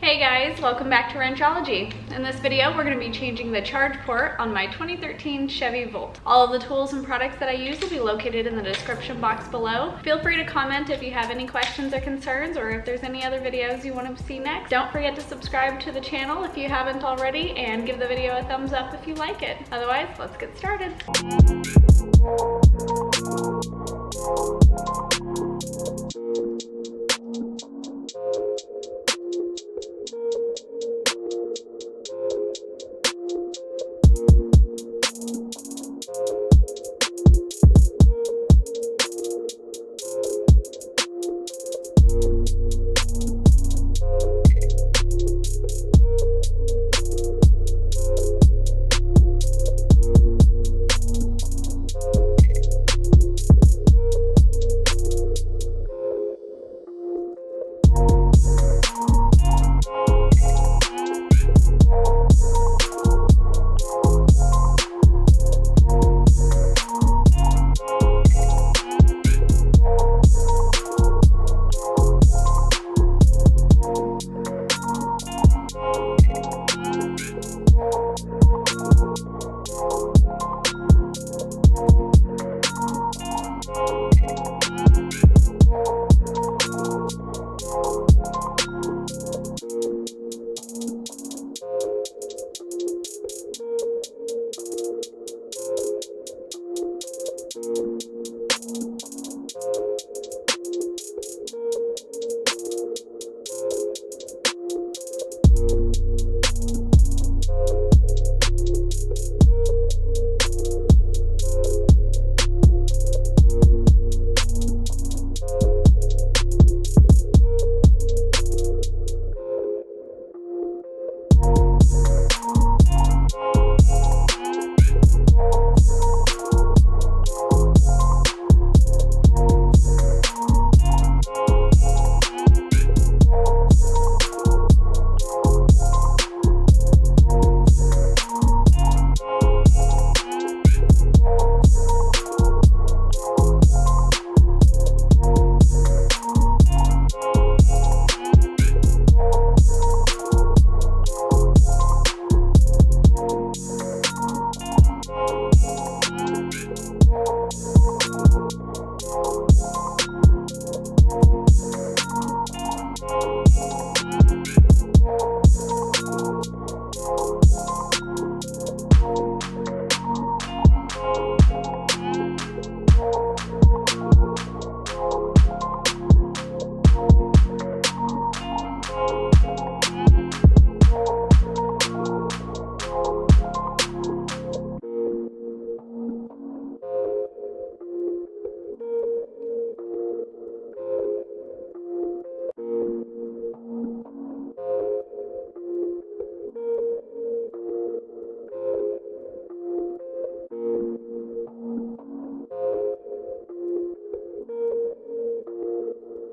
Hey guys, welcome back to Wrenchology. In this video, we're going to be changing the charge port on my 2013 Chevy Volt. All of the tools and products that I use will be located in the description box below. Feel free to comment if you have any questions or concerns, or if there's any other videos you want to see next. Don't forget to subscribe to the channel if you haven't already, and give the video a thumbs up if you like it. Otherwise, let's get started.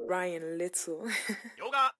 Ryan Little. Yoga.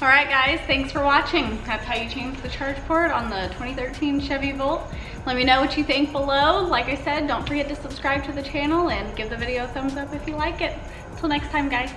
All right guys, thanks for watching. That's how you change the charge port on the 2013 Chevy Volt. Let me know what you think below. Like I said, don't forget to subscribe to the channel and give the video a thumbs up if you like it. Until next time, guys.